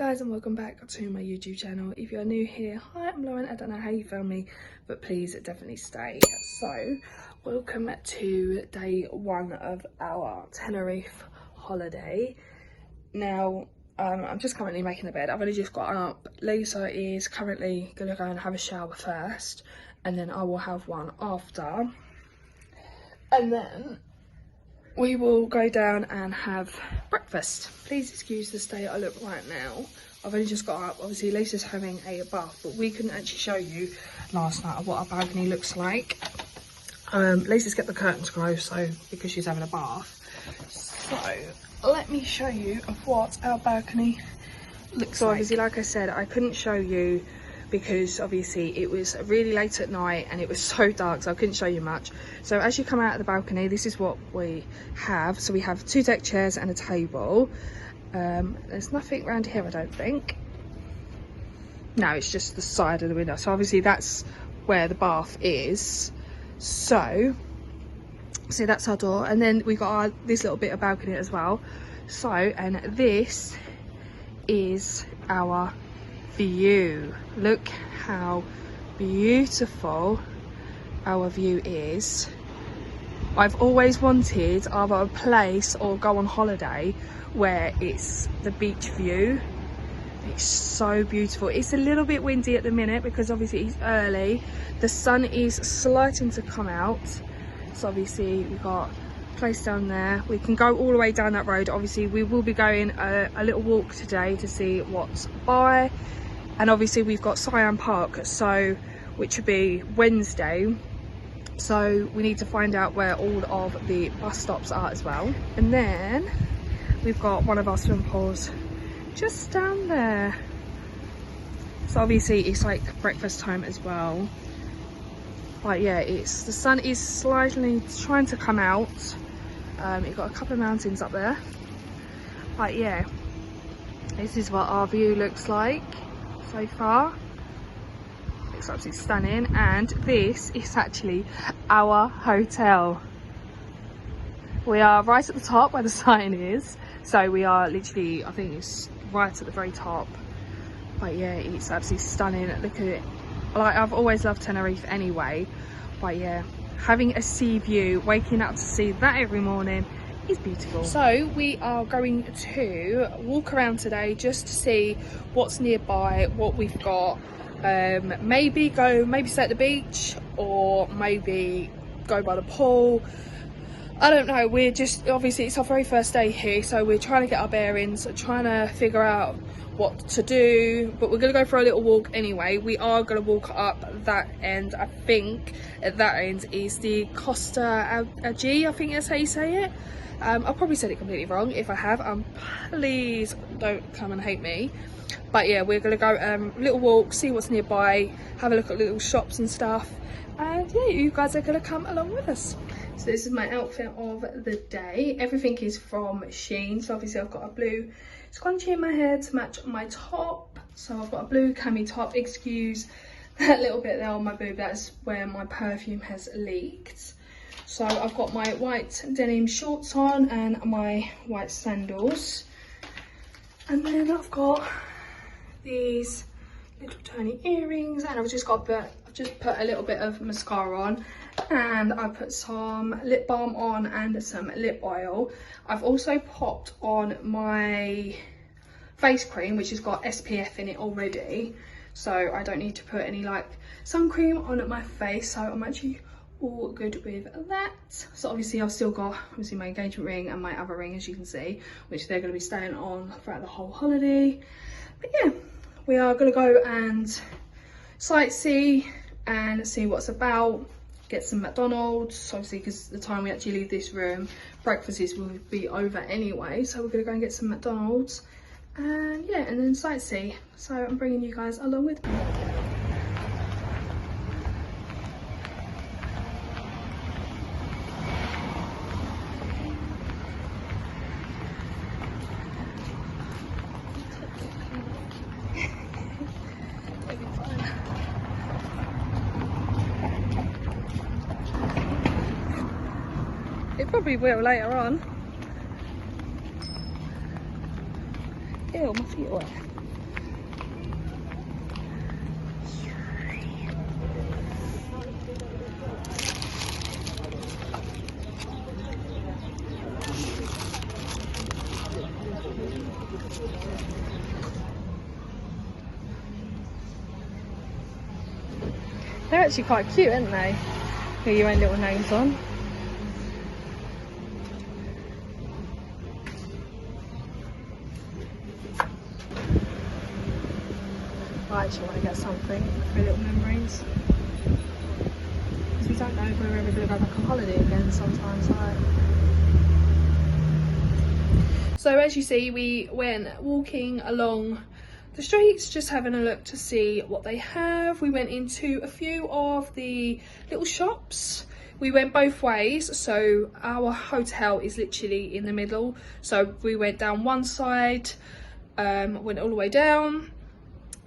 guys, and welcome back to my YouTube channel. If you're new here, hi, I'm Lauren. I don't know how you found me, but please definitely stay. So welcome to day one of our Tenerife holiday. Now I'm just currently making the bed. I've only just gotten up. Lisa is currently gonna go and have a shower first, and then I will have one after, and then we will go down and have breakfast. Please excuse the state I look right now. I've only just got up. Obviously Lisa's having a bath, but we couldn't actually show you last night what our balcony looks like. Lisa's kept the curtains closed, so because she's having a bath. So let me show you of what our balcony looks like. Obviously, like I said, I couldn't show you because obviously it was really late at night and it was so dark, so I couldn't show you much. So as you come out of the balcony, this is what we have. So we have 2 deck chairs and a table. There's nothing around here, I don't think. No, it's just the side of the window. So obviously that's where the bath is. So see, that's our door, and then we got this little bit of balcony as well. So, and this is our view. Look how beautiful our view is. I've always wanted either a place or go on holiday where it's the beach view. It's so beautiful. It's a little bit windy at the minute because obviously it's early. The sun is starting to come out, so obviously we've got a place down there. We can go all the way down that road. Obviously we will be going a little walk today to see what's by. And obviously we've got Siam Park, so which would be Wednesday. So we need to find out where all of the bus stops are as well. And then we've got one of our swimming pools just down there. So obviously it's like breakfast time as well. But yeah, the sun is slightly trying to come out. You've got a couple of mountains up there. But yeah, this is what our view looks like so far. It's absolutely stunning, and this is actually our hotel. We are right at the top where the sign is, so we are literally, I think it's right at the very top. But yeah, it's absolutely stunning. Look at it. Like, I've always loved Tenerife anyway, but yeah, having a sea view, waking up to see that every morning is beautiful. So we are going to walk around today just to see what's nearby, what we've got. Maybe stay at the beach, or maybe go by the pool. I don't know. We're just, obviously it's our very first day here, so we're trying to get our bearings, trying to figure out what to do, but we're gonna go for a little walk anyway. We are gonna walk up that end. I think at that end is the Costa Ag, I think that's how you say it. I probably said it completely wrong. If I have, please don't come and hate me. But yeah, we're gonna go little walk, see what's nearby, have a look at little shops and stuff, and yeah, you guys are gonna come along with us. So this is my outfit of the day. Everything is from Shein. So obviously I've got a blue scrunchie in my hair to match my top. So I've got a blue cami top. Excuse that little bit there on my boob, that's where my perfume has leaked. So I've got my white denim shorts on and my white sandals. And then I've got these little tiny earrings, and I've just put a little bit of mascara on, and I put some lip balm on and some lip oil. I've also popped on my face cream, which has got SPF in it already, so I don't need to put any like sun cream on my face, so I'm actually all good with that. So obviously I've still got my engagement ring and my other ring, as you can see, which they're going to be staying on throughout the whole holiday. But yeah, we are going to go and sightsee and see what's about, get some McDonald's, obviously because the time we actually leave this room, breakfast will be over anyway, so we're going to go and get some McDonald's, and yeah, and then sightsee. So I'm bringing you guys along with me. It probably will later on. Ew, my feet are wet. actually quite cute, aren't they? With your own little names on. I actually want to get something for little memories. Because we don't know if we're ever going to go back on holiday again sometimes, right? So as you see, we went walking along the streets, just having a look to see what they have. We went into a few of the little shops. We went both ways, so our hotel is literally in the middle. So we went down one side, went all the way down.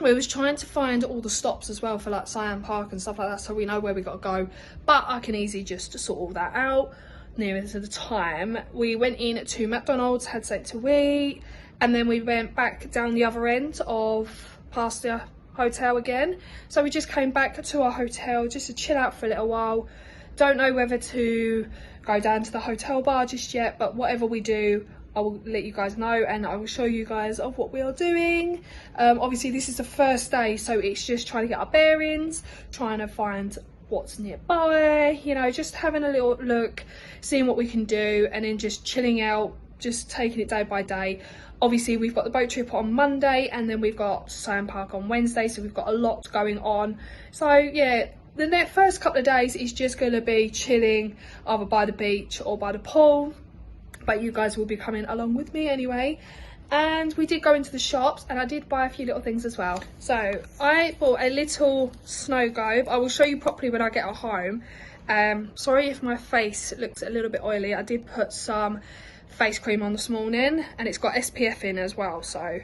We was trying to find all the stops as well for like Siam Park and stuff like that, so we know where we got to go, but I can easily just sort all that out nearer to the time. We went in to McDonald's, had something to eat, and then we went back down the other end of past the hotel again. So we just came back to our hotel just to chill out for a little while. Don't know whether to go down to the hotel bar just yet, but whatever we do, I will let you guys know, and I will show you guys of what we are doing. Obviously this is the first day, so it's just trying to get our bearings, trying to find what's nearby, you know, just having a little look, seeing what we can do, and then just chilling out, just taking it day by day. Obviously we've got the boat trip on Monday, and then we've got Siam Park on Wednesday, so we've got a lot going on. So yeah, the first couple of days is just going to be chilling either by the beach or by the pool, but you guys will be coming along with me anyway. And we did go into the shops, and I did buy a few little things as well. So I bought a little snow globe. I will show you properly when I get home. Sorry if my face looks a little bit oily. I did put some face cream on this morning, and it's got SPF in as well, so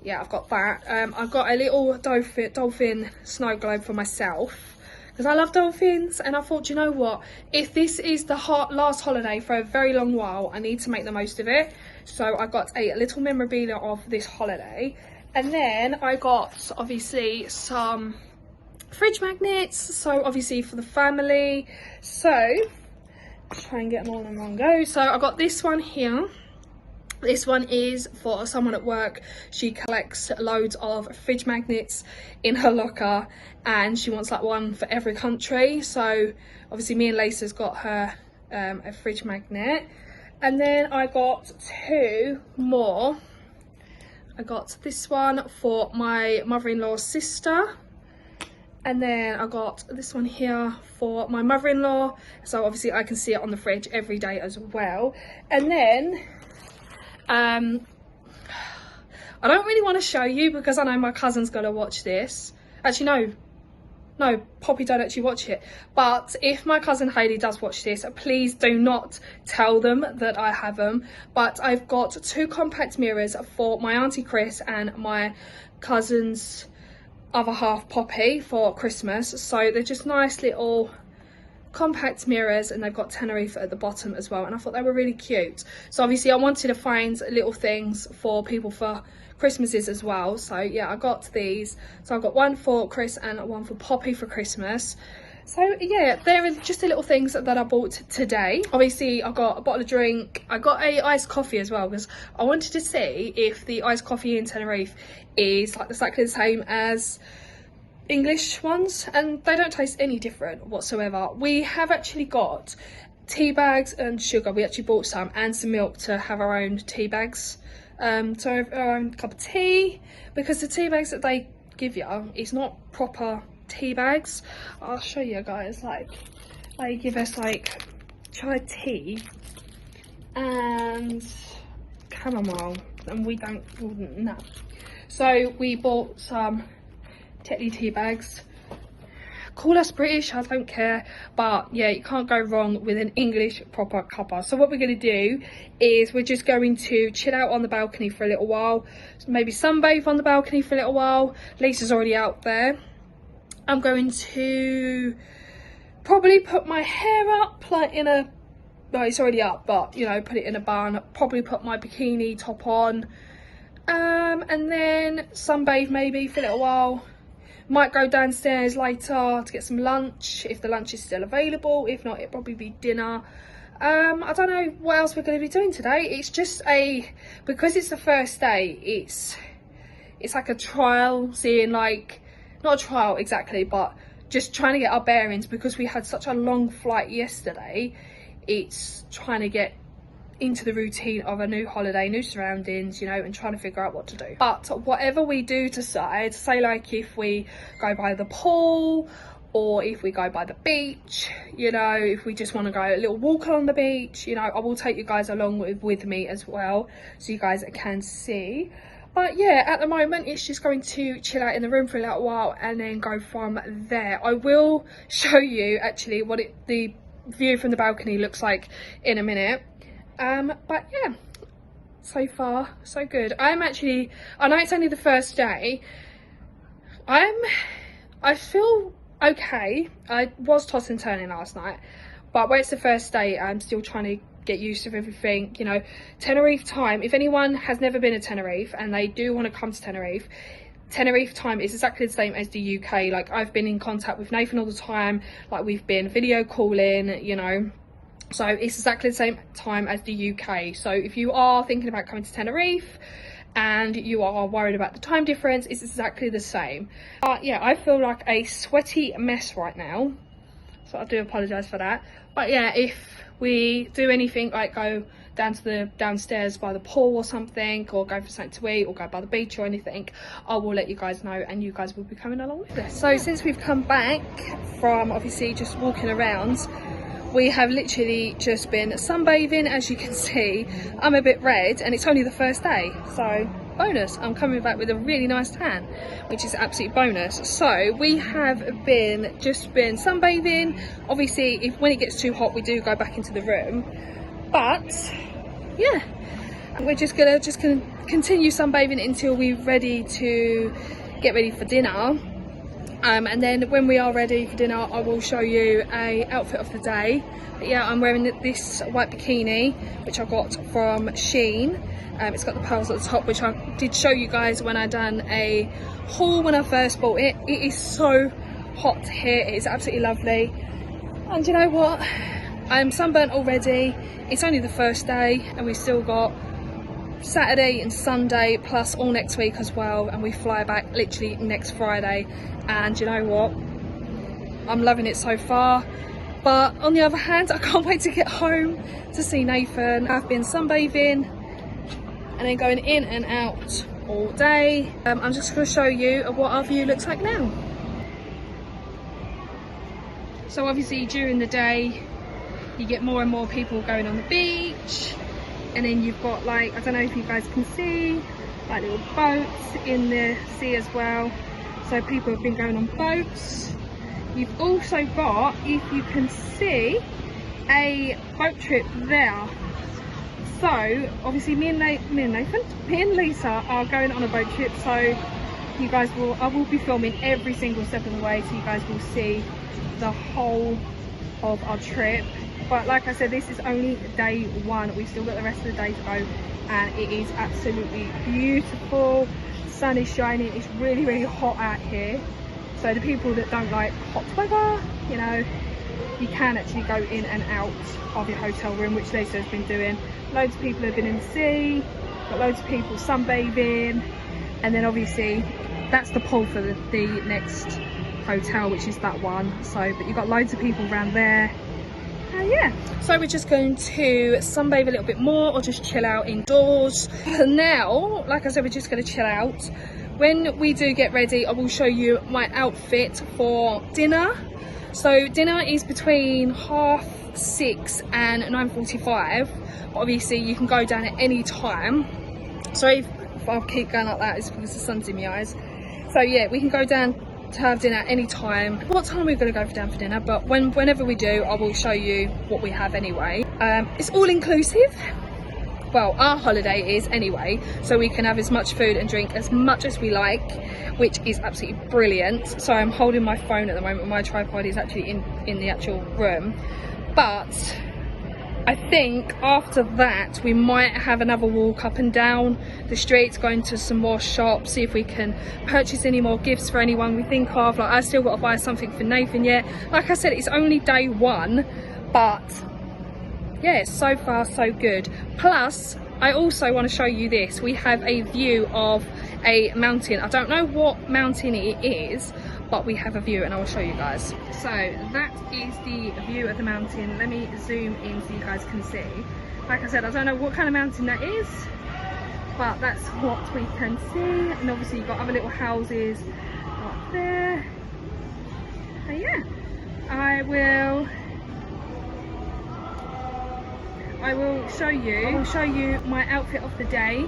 yeah, I've got that. I've got a little dolphin snow globe for myself, because I love dolphins, and I thought, you know what, if this is the last holiday for a very long while, I need to make the most of it. So I got a little memorabilia of this holiday, and then I got obviously some fridge magnets, so obviously for the family. So try and get them all in one go. So I got this one here. This one is for someone at work. She collects loads of fridge magnets in her locker, and she wants like one for every country. So obviously me and Lisa's got her a fridge magnet. And then I got two more. I got this one for my mother-in-law's sister, and then I got this one here for my mother-in-law, so obviously I can see it on the fridge every day as well. And then I don't really want to show you because I know my cousin's gonna watch this. Actually no, Poppy don't actually watch it, but if my cousin Hayley does watch this, please do not tell them that I have them. But I've got two compact mirrors for my auntie Chris and my cousin's other half Poppy for Christmas. So they're just nice little compact mirrors, and they've got Tenerife at the bottom as well, and I thought they were really cute. So obviously I wanted to find little things for people for Christmases as well, so yeah, I got these. So I've got one for Chris and one for Poppy for Christmas. So yeah, they're just the little things that I bought today. Obviously I got a bottle of drink, I got a iced coffee as well, because I wanted to see if the iced coffee in Tenerife is like exactly the same as English ones, and they don't taste any different whatsoever. We have actually got tea bags and sugar. We actually bought some, and some milk to have our own tea bags, to have our own cup of tea, because the tea bags that they give you is not proper tea bags. I'll show you guys, like they give us like chai tea and chamomile, and we don't, no. So we bought some Tetley tea bags. Call us British, I don't care, but yeah, you can't go wrong with an English proper cuppa. So what we're going to do is we're just going to chill out on the balcony for a little while, maybe sunbathe on the balcony for a little while. Lisa's already out there. I'm going to probably put my hair up like in a, no, it's already up, but you know, put it in a bun, probably put my bikini top on, and then sunbathe maybe for a little while. Might go downstairs later to get some lunch if the lunch is still available. If not, it'll probably be dinner. I don't know what else we're going to be doing today. It's just because it's the first day, it's like a trial, seeing like, not a trial exactly, but just trying to get our bearings, because we had such a long flight yesterday. It's trying to get into the routine of a new holiday, new surroundings, you know, and trying to figure out what to do. But whatever we do decide, say like if we go by the pool, or if we go by the beach, you know, if we just want to go a little walk along the beach, you know, I will take you guys along with me as well, so you guys can see. But yeah, at the moment it's just going to chill out in the room for a little while and then go from there. I will show you actually what the view from the balcony looks like in a minute. But yeah, so far so good. I know it's only the first day. I feel okay. I was tossing and turning last night, but where it's the first day, I'm still trying to get used to everything. You know, Tenerife time, if anyone has never been to Tenerife and they do want to come to Tenerife time is exactly the same as the UK. Like, I've been in contact with Nathan all the time, like we've been video calling, you know, so it's exactly the same time as the UK. So if you are thinking about coming to Tenerife and you are worried about the time difference, it's exactly the same. But yeah, I feel like a sweaty mess right now, so I do apologise for that. But yeah, if we do anything like go down to the downstairs by the pool or something, or go for something to eat, or go by the beach or anything, I will let you guys know, and you guys will be coming along with us. So since we've come back from obviously just walking around, we have literally just been sunbathing. As you can see, I'm a bit red and it's only the first day, so bonus, I'm coming back with a really nice tan, which is absolute bonus. So we have just been sunbathing. Obviously when it gets too hot, we do go back into the room, but yeah, we're just gonna continue sunbathing until we're ready to get ready for dinner. And then when we are ready for dinner, I will show you a outfit of the day. But yeah, I'm wearing this white bikini, which I got from Shein. It's got the pearls at the top, which I did show you guys when I done a haul when I first bought it. It is so hot here, it is absolutely lovely. And you know what, I'm sunburnt already. It's only the first day and we've still got Saturday and Sunday plus all next week as well, and we fly back literally next Friday. And you know what, I'm loving it so far. But on the other hand, I can't wait to get home to see Nathan. I've been sunbathing and then going in and out all day. I'm just going to show you what our view looks like now. So obviously during the day you get more and more people going on the beach, and then you've got, like, I don't know if you guys can see, like little boats in the sea as well. So people have been going on boats. You've also got, if you can see, a boat trip there. So obviously me and Lisa are going on a boat trip, so you guys I will be filming every single step of the way, so you guys will see the whole of our trip. But like I said, this is only day one. We've still got the rest of the day to go, and it is absolutely beautiful. Sun is shining. It's really, really hot out here. So the people that don't like hot weather, you know, you can actually go in and out of your hotel room, which Lisa has been doing. Loads of people have been in the sea, got loads of people sunbathing, and then obviously that's the pool for the next hotel, which is that one. So, but you've got loads of people around there. Yeah, so we're just going to sunbathe a little bit more, or just chill out indoors. And now, like I said, we're just going to chill out. When we do get ready, I will show you my outfit for dinner. So dinner is between 6:30 and 9:45. Obviously you can go down at any time. Sorry if I keep going like that, it's because the sun's in my eyes. So yeah, we can go down to have dinner at any time. What time we're going to go down for dinner, but whenever we do, I will show you what we have anyway. It's all inclusive. Well, our holiday is anyway, so we can have as much food and drink as much as we like, which is absolutely brilliant. So I'm holding my phone at the moment. My tripod is actually in the actual room, but I think after that we might have another walk up and down the streets, going to some more shops, see if we can purchase any more gifts for anyone we think of. Like, I still got to buy something for Nathan yet. Like I said, it's only day one, but yeah, so far so good. Plus I also want to show you this. We have a view of a mountain. I don't know what mountain it is, but we have a view and I will show you guys. So that is the view of the mountain. Let me zoom in so you guys can see. Like I said, I don't know what kind of mountain that is, but that's what we can see. And obviously you've got other little houses up there. But yeah, I will show you my outfit of the day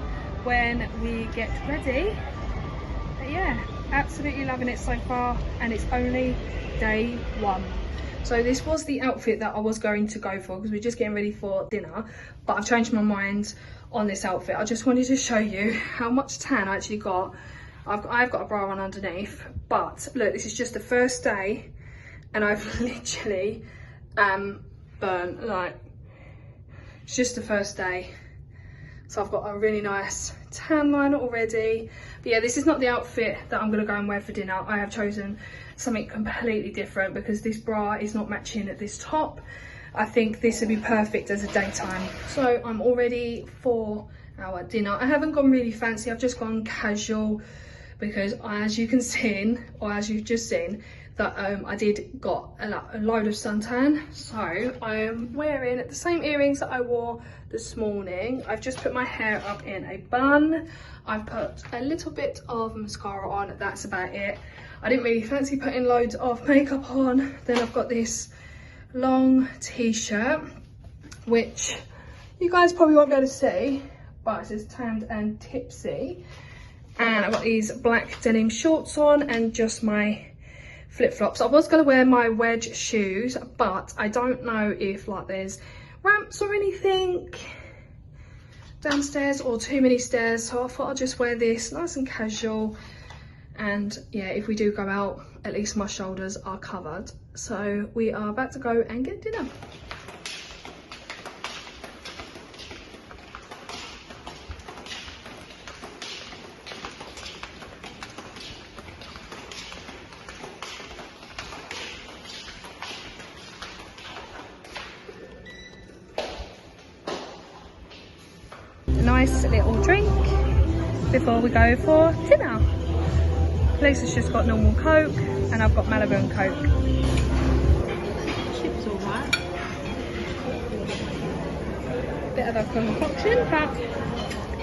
when we get ready. But yeah, absolutely loving it so far, and it's only day one. So this was the outfit that I was going to go for because we're just getting ready for dinner, but I've changed my mind on this outfit. I just wanted to show you how much tan I actually got. I've got a bra on underneath, but look, this is just the first day and I've literally burnt, like, it's just the first day. So I've got a really nice tan line already. But yeah, this is not the outfit that I'm gonna go and wear for dinner. I have chosen something completely different because this bra is not matching at this top. I think this would be perfect as a daytime. So I'm all ready for our dinner. I haven't gone really fancy, I've just gone casual because as you can see, or as you've just seen, that I did got a load of suntan. So I am wearing the same earrings that I wore this morning. I've just put my hair up in a bun. I've put a little bit of mascara on, that's about it. I didn't really fancy putting loads of makeup on. Then I've got this long t-shirt, which you guys probably won't be able to see, but it says tanned and tipsy. And I've got these black denim shorts on and just my flip-flops. I was going to wear my wedge shoes, but I don't know if like there's ramps or anything downstairs or too many stairs, so I thought I'd just wear this nice and casual. And yeah, if we do go out, at least my shoulders are covered. So we are about to go and get dinner. Nice little drink before we go for dinner. Lisa's just got normal Coke and I've got Malibu and Coke. Chips alright. Bit of a concoction, but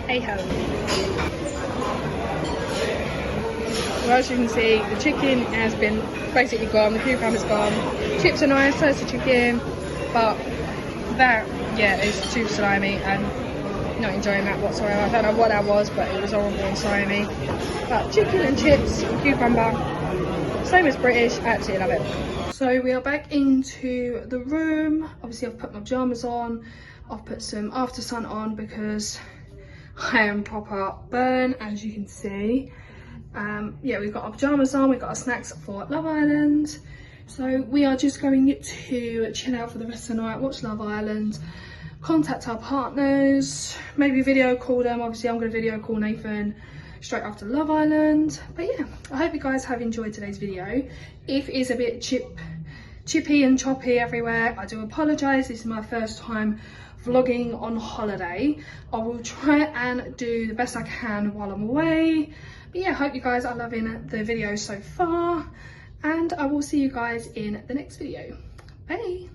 hey ho. Well, as you can see, the chicken has been basically gone, the cucumber's gone. Chips are nice, so is the chicken, but that, yeah, is too slimy and not enjoying that whatsoever. I don't know what that was, but it was horrible and slimy. But chicken and chips, cucumber, same as British, absolutely love it. So we are back into the room. Obviously I've put my pyjamas on. I've put some after sun on because I am proper burnt, as you can see. Yeah, we've got our pyjamas on, we've got our snacks for Love Island. So we are just going to chill out for the rest of the night, watch Love Island, contact our partners, maybe video call them. Obviously I'm going to video call Nathan straight after Love Island. But yeah, I hope you guys have enjoyed today's video. If it is a bit chippy and choppy everywhere, I do apologise. This is my first time vlogging on holiday. I will try and do the best I can while I'm away. But yeah, I hope you guys are loving the video so far, and I will see you guys in the next video. Bye.